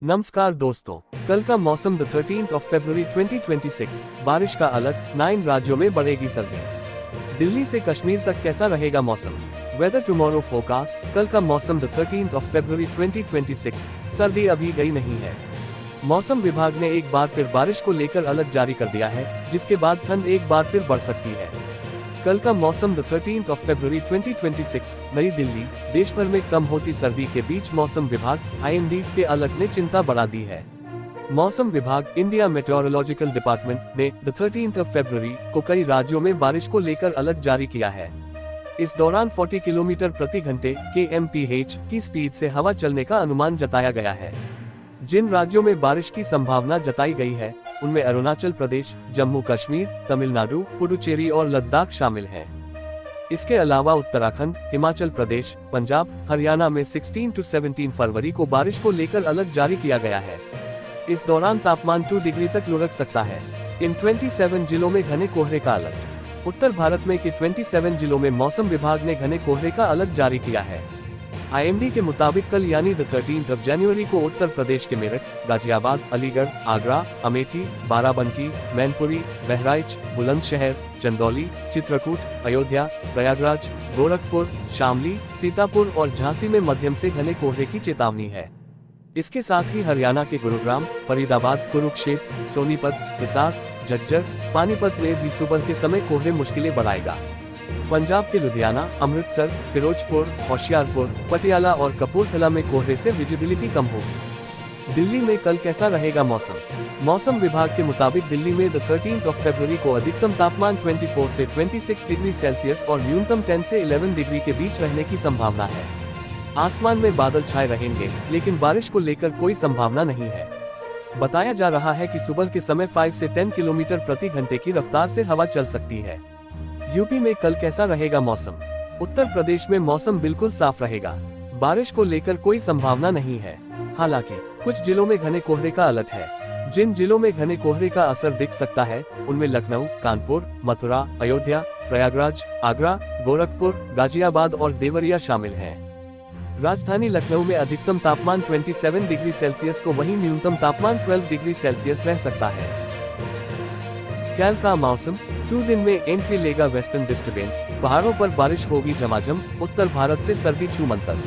नमस्कार दोस्तों, कल का मौसम 13 फरवरी 2026। बारिश का अलर्ट, 9 राज्यों में बढ़ेगी सर्दी। दिल्ली से कश्मीर तक कैसा रहेगा मौसम? Weather tomorrow forecast. कल का मौसम 13 फरवरी 2026। सर्दी अभी गई नहीं है। मौसम विभाग ने एक बार फिर बारिश को लेकर अलर्ट जारी कर दिया है, जिसके बाद ठंड एक बार फिर बढ़ सकती है। कल का मौसम 13 फरवरी 2026। नई दिल्ली। देश भर में कम होती सर्दी के बीच मौसम विभाग IMD के अलर्ट ने चिंता बढ़ा दी है। मौसम विभाग इंडिया मेट्रोलॉजिकल डिपार्टमेंट ने 13 फरवरी को कई राज्यों में बारिश को लेकर अलर्ट जारी किया है। इस दौरान 40 किलोमीटर प्रति घंटे kmph की स्पीड से हवा चलने का अनुमान जताया गया है। जिन राज्यों में बारिश की संभावना जताई गई है, उनमें अरुणाचल प्रदेश, जम्मू कश्मीर, तमिलनाडु, पुडुचेरी और लद्दाख शामिल हैं। इसके अलावा उत्तराखंड, हिमाचल प्रदेश, पंजाब, हरियाणा में 16 से 17 फरवरी को बारिश को लेकर अलर्ट जारी किया गया है। इस दौरान तापमान 2 डिग्री तक लुढ़क सकता है। इन 27 जिलों में घने कोहरे का अलर्ट। उत्तर भारत में के 27 जिलों में मौसम विभाग ने घने कोहरे का अलर्ट जारी किया है। IMD के मुताबिक कल यानी 13 जनवरी को उत्तर प्रदेश के मेरठ, गाजियाबाद, अलीगढ़, आगरा, अमेठी, बाराबंकी, मैनपुरी, बहराइच, बुलंदशहर, चंदौली, चित्रकूट, अयोध्या, प्रयागराज, गोरखपुर, शामली, सीतापुर और झांसी में मध्यम से घने कोहरे की चेतावनी है। इसके साथ ही हरियाणा के गुरुग्राम, फरीदाबाद, कुरुक्षेत्र, सोनीपत, हिसार, झज्जर, पानीपत में भी सुबह के समय कोहरे मुश्किलें बढ़ाएगा। पंजाब के लुधियाना, अमृतसर, फिरोजपुर, होशियारपुर, पटियाला और कपूरथला में कोहरे से विजिबिलिटी कम होगी। दिल्ली में कल कैसा रहेगा मौसम? मौसम विभाग के मुताबिक दिल्ली में 13 फरवरी को अधिकतम तापमान 24 से 26 डिग्री सेल्सियस और न्यूनतम 10 से 11 डिग्री के बीच रहने की संभावना है। आसमान में बादल छाए रहेंगे, लेकिन बारिश को लेकर कोई संभावना नहीं है। बताया जा रहा है कि सुबह के समय 5 से 10 किलोमीटर प्रति घंटे की रफ्तार से हवा चल सकती है। यूपी में कल कैसा रहेगा मौसम? उत्तर प्रदेश में मौसम बिल्कुल साफ रहेगा। बारिश को लेकर कोई संभावना नहीं है। हालांकि कुछ जिलों में घने कोहरे का अलर्ट है। जिन जिलों में घने कोहरे का असर दिख सकता है, उनमें लखनऊ, कानपुर, मथुरा, अयोध्या, प्रयागराज, आगरा, गोरखपुर, गाजियाबाद और देवरिया शामिल हैं। राजधानी लखनऊ में अधिकतम तापमान 27 डिग्री सेल्सियस को वहीं न्यूनतम तापमान 12 डिग्री सेल्सियस रह सकता है। कल का मौसम 2 दिन में एंट्री लेगा वेस्टर्न डिस्टर्बेंस। पहाड़ों पर बारिश होगी झमाझम, उत्तर भारत से सर्दी छूमंतर।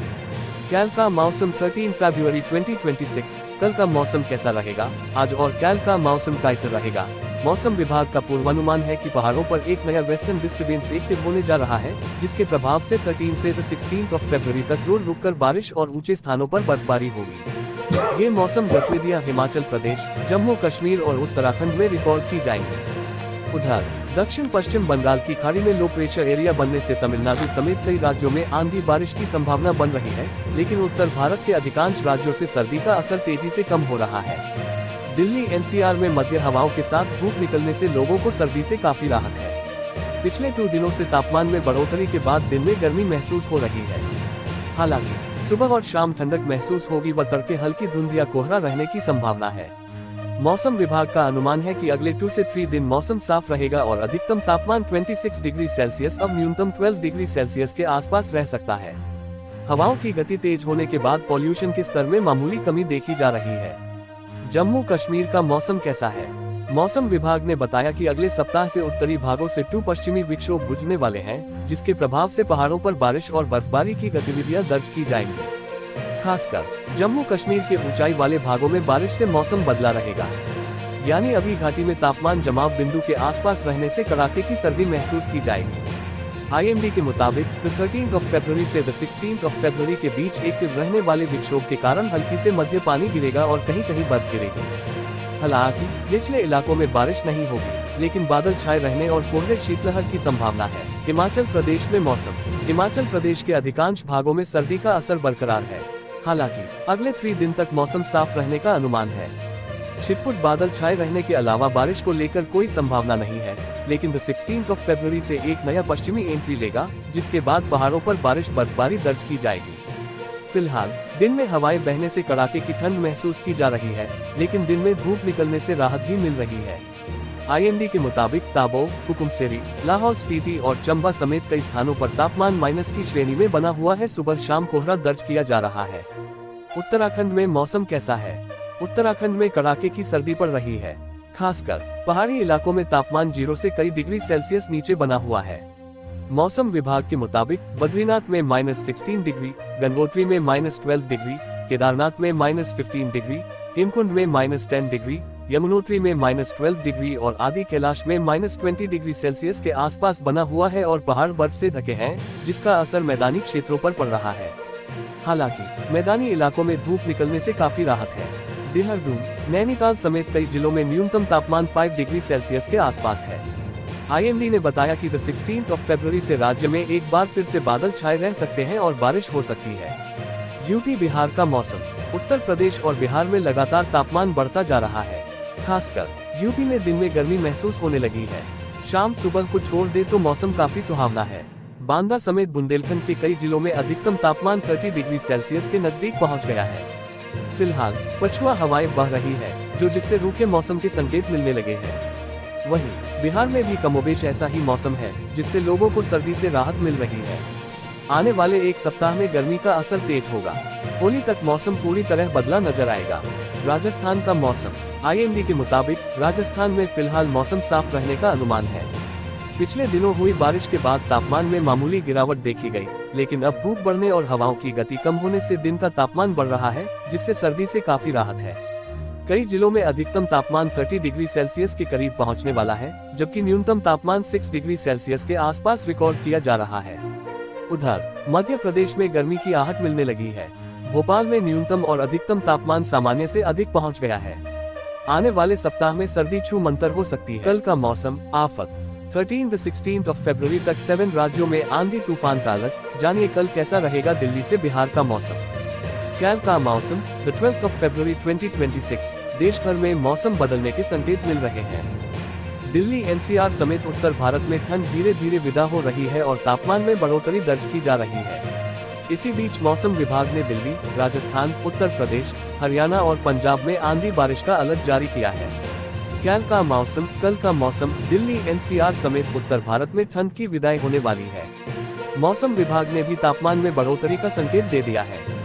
कल का मौसम 13 फरवरी 2026। कल का मौसम कैसा रहेगा? आज और कल का मौसम कैसा रहेगा? मौसम विभाग का पूर्वानुमान है कि पहाड़ों पर एक नया वेस्टर्न डिस्टर्बेंस एक्टिव होने जा रहा है, जिसके प्रभाव से 13 से 16 फरवरी तक रुक कर बारिश और ऊंचे स्थानों पर बर्फबारी होगी। ये मौसम गतिविधियां हिमाचल प्रदेश, जम्मू कश्मीर और उत्तराखंड में रिकॉर्ड की जाएंगी। उधर दक्षिण पश्चिम बंगाल की खाड़ी में लो प्रेशर एरिया बनने से तमिलनाडु समेत कई राज्यों में आंधी बारिश की संभावना बन रही है, लेकिन उत्तर भारत के अधिकांश राज्यों से सर्दी का असर तेजी से कम हो रहा है। दिल्ली NCR में मध्य हवाओं के साथ धूप निकलने से लोगों को सर्दी से काफी राहत है। पिछले 2 दिनों से तापमान में बढ़ोतरी के बाद दिन में गर्मी महसूस हो रही है। हालांकि सुबह और शाम ठंडक महसूस होगी व तड़के हल्की धुंध या कोहरा रहने की संभावना है। मौसम विभाग का अनुमान है कि अगले 2 से 3 दिन मौसम साफ रहेगा और अधिकतम तापमान 26 डिग्री सेल्सियस और न्यूनतम 12 डिग्री सेल्सियस के आसपास रह सकता है। हवाओं की गति तेज होने के बाद पॉल्यूशन के स्तर में मामूली कमी देखी जा रही है। जम्मू कश्मीर का मौसम कैसा है? मौसम विभाग ने बताया कि अगले सप्ताह से उत्तरी भागों से 2 पश्चिमी विक्षोभ गुजरने वाले हैं, जिसके प्रभाव से पहाड़ों पर बारिश और बर्फबारी की गतिविधियां दर्ज की जाएंगी। खासकर जम्मू कश्मीर के ऊंचाई वाले भागों में बारिश से मौसम बदला रहेगा। यानी अभी घाटी में तापमान जमाव बिंदु के आसपास रहने से कड़ाके की सर्दी महसूस की जाएगी। IMD के मुताबिक 13 फरवरी से 16 फरवरी के बीच एक्टिव रहने वाले विक्षोभ के कारण हल्की से मध्य पानी गिरेगा और कहीं कहीं बर्फ गिरेगी। हालांकि निचले इलाकों में बारिश नहीं होगी, लेकिन बादल छाए रहने और कोहरे शीतलहर की संभावना है। हिमाचल प्रदेश में मौसम। हिमाचल प्रदेश के अधिकांश भागों में सर्दी का असर बरकरार है। हालांकि अगले 3 दिन तक मौसम साफ रहने का अनुमान है। छिटपुट बादल छाए रहने के अलावा बारिश को लेकर कोई संभावना नहीं है, लेकिन 16 फरवरी से एक नया पश्चिमी एंट्री लेगा, जिसके बाद पहाड़ों पर बारिश बर्फबारी दर्ज की जाएगी। फिलहाल दिन में हवाएं बहने से कड़ाके की ठंड महसूस की जा रही है, लेकिन दिन में धूप निकलने से राहत भी मिल रही है। IMD के मुताबिक ताबो, कुकुमसेरी, लाहौल स्पीति और चंबा समेत कई स्थानों पर तापमान माइनस की श्रेणी में बना हुआ है। सुबह शाम कोहरा दर्ज किया जा रहा है। उत्तराखंड में मौसम कैसा है? उत्तराखंड में कड़ाके की सर्दी पड़ रही है। खासकर पहाड़ी इलाकों में तापमान 0 से कई डिग्री सेल्सियस नीचे बना हुआ है। मौसम विभाग के मुताबिक बद्रीनाथ में -16 डिग्री, गंगोत्री में -12 डिग्री, केदारनाथ में -15 डिग्री, हेमकुंड में -10 डिग्री, यमुनोत्री में -12 डिग्री और आदि कैलाश में -20 डिग्री सेल्सियस के आसपास बना हुआ है और पहाड़ बर्फ से ढके हैं, जिसका असर मैदानी क्षेत्रों पर पड़ रहा है। हालांकि मैदानी इलाकों में धूप निकलने से काफी राहत है। देहरादून, नैनीताल समेत कई जिलों में न्यूनतम तापमान 5 डिग्री सेल्सियस के आसपास है। IMD ने बताया कि 16 फरवरी से राज्य में एक बार फिर से बादल छाए रह सकते हैं और बारिश हो सकती है। यूपी बिहार का मौसम। उत्तर प्रदेश और बिहार में लगातार तापमान बढ़ता जा रहा है। खासकर यूपी में दिन में गर्मी महसूस होने लगी है। शाम सुबह को छोड़ दे तो मौसम काफी सुहावना है। बांदा समेत बुंदेलखंड के कई जिलों में अधिकतम तापमान 30 डिग्री सेल्सियस के नजदीक पहुंच गया है। फिलहाल पछुआ हवाएं बह रही है, जिससे रूखे मौसम के संकेत मिलने लगे हैं। वहीं बिहार में भी कमोबेश ऐसा ही मौसम है, जिससे लोगों को सर्दी से राहत मिल रही है। आने वाले एक सप्ताह में गर्मी का असर तेज होगा। होली तक मौसम पूरी तरह बदला नजर आएगा। राजस्थान का मौसम। IMD के मुताबिक राजस्थान में फिलहाल मौसम साफ रहने का अनुमान है। पिछले दिनों हुई बारिश के बाद तापमान में मामूली गिरावट देखी गई, लेकिन अब धूप बढ़ने और हवाओं की गति कम होने से दिन का तापमान बढ़ रहा है, जिससे सर्दी से काफी राहत है। कई जिलों में अधिकतम तापमान 30 डिग्री सेल्सियस के करीब पहुंचने वाला है, जबकि न्यूनतम तापमान 6 डिग्री सेल्सियस के आसपास रिकॉर्ड किया जा रहा है। उधर मध्य प्रदेश में गर्मी की आहट मिलने लगी है। भोपाल में न्यूनतम और अधिकतम तापमान सामान्य से अधिक पहुंच गया है। आने वाले सप्ताह में सर्दी छू मंतर हो सकती है। कल का मौसम। आफत। 13-16 फरवरी तक 7 राज्यों में आंधी तूफान का अलर्ट। जानिए कल कैसा रहेगा दिल्ली से बिहार का मौसम। कल का मौसम। 12 फरवरी 2026 देश भर में मौसम बदलने के संकेत मिल रहे हैं। दिल्ली NCR समेत उत्तर भारत में ठंड धीरे धीरे विदा हो रही है और तापमान में बढ़ोतरी दर्ज की जा रही है। इसी बीच मौसम विभाग ने दिल्ली, राजस्थान, उत्तर प्रदेश, हरियाणा और पंजाब में आंधी बारिश का अलर्ट जारी किया है। कल का मौसम। कल का मौसम। दिल्ली NCR समेत उत्तर भारत में ठंड की विदाई होने वाली है। मौसम विभाग ने भी तापमान में बढ़ोतरी का संकेत दे दिया है।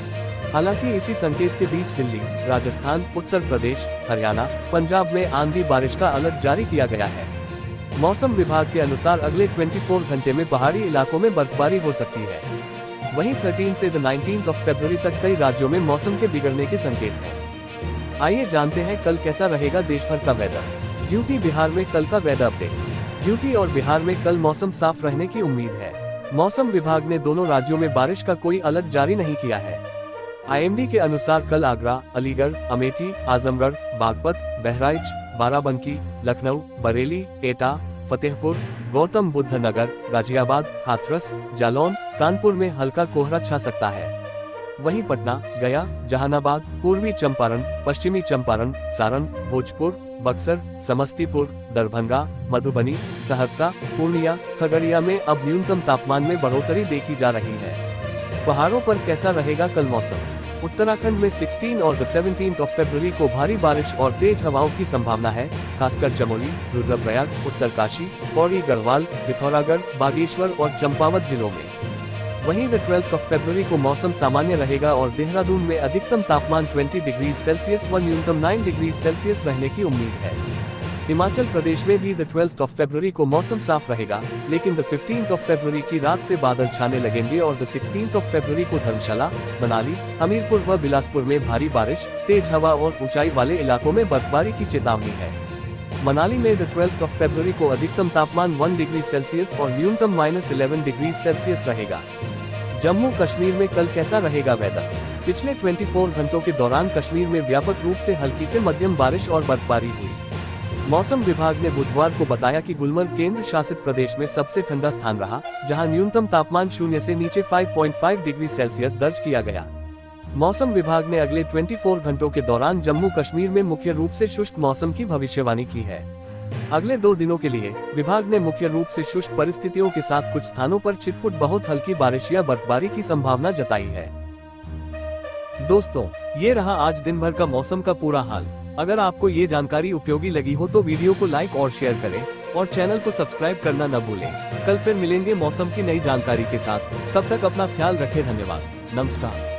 हालांकि इसी संकेत के बीच दिल्ली, राजस्थान, उत्तर प्रदेश, हरियाणा, पंजाब में आंधी बारिश का अलर्ट जारी किया गया है। मौसम विभाग के अनुसार अगले 24 घंटे में पहाड़ी इलाकों में बर्फबारी हो सकती है। वहीं 13 से 19 फरवरी तक कई राज्यों में मौसम के बिगड़ने के संकेत हैं। आइए जानते हैं कल कैसा रहेगा देश भर का वेदर। यूपी बिहार में कल का वेदर अपडेट। यूपी और बिहार में कल मौसम साफ रहने की उम्मीद है। मौसम विभाग ने दोनों राज्यों में बारिश का कोई अलर्ट जारी नहीं किया है। IMD के अनुसार कल आगरा, अलीगढ़, अमेठी, आजमगढ़, बागपत, बहराइच, बाराबंकी, लखनऊ, बरेली, एटा, फतेहपुर, गौतम बुद्ध नगर, गाजियाबाद, हाथरस, जालौन, कानपुर में हल्का कोहरा छा सकता है। वहीं पटना, गया, जहानाबाद, पूर्वी चंपारण, पश्चिमी चंपारण, सारण, भोजपुर, बक्सर, समस्तीपुर, दरभंगा, मधुबनी, सहरसा, पूर्णिया, खगड़िया में अब न्यूनतम तापमान में बढ़ोतरी देखी जा रही है। पहाड़ों पर कैसा रहेगा कल मौसम। उत्तराखंड में 16 और 17 फरवरी को भारी बारिश और तेज हवाओं की संभावना है, खासकर चमोली, रुद्रप्रयाग, उत्तरकाशी, पौड़ी गढ़वाल, पिथौरागढ़, बागेश्वर और चंपावत जिलों में। वहीं 12 फरवरी को मौसम सामान्य रहेगा और देहरादून में अधिकतम तापमान 20 डिग्री सेल्सियस व न्यूनतम 9 डिग्री सेल्सियस रहने की उम्मीद है। हिमाचल प्रदेश में भी 12 फरवरी को मौसम साफ रहेगा, लेकिन 15 फरवरी की रात से बादल छाने लगेंगे और 16 फरवरी को धर्मशाला, मनाली, हमीरपुर व बिलासपुर में भारी बारिश, तेज हवा और ऊंचाई वाले इलाकों में बर्फबारी की चेतावनी है। मनाली में 12 फरवरी को अधिकतम तापमान 1 डिग्री सेल्सियस और न्यूनतम -11 डिग्री सेल्सियस रहेगा। जम्मू कश्मीर में कल कैसा रहेगा वेदर। पिछले 24 घंटों के दौरान कश्मीर में व्यापक रूप से हल्की से मध्यम बारिश और बर्फबारी हुई। मौसम विभाग ने बुधवार को बताया कि गुलमर्ग केंद्र शासित प्रदेश में सबसे ठंडा स्थान रहा, जहां न्यूनतम तापमान 0 से नीचे 5.5 डिग्री सेल्सियस दर्ज किया गया। मौसम विभाग ने अगले 24 घंटों के दौरान जम्मू कश्मीर में मुख्य रूप से शुष्क मौसम की भविष्यवाणी की है। अगले 2 दिनों के लिए विभाग ने मुख्य रूप से शुष्क परिस्थितियों के साथ कुछ स्थानों पर छिटपुट बहुत हल्की बारिश या बर्फबारी की संभावना जताई है। दोस्तों, ये रहा आज दिन भर का मौसम का पूरा हाल। अगर आपको ये जानकारी उपयोगी लगी हो तो वीडियो को लाइक और शेयर करें और चैनल को सब्सक्राइब करना न भूलें। कल फिर मिलेंगे मौसम की नई जानकारी के साथ। तब तक अपना ख्याल रखें। धन्यवाद। नमस्कार।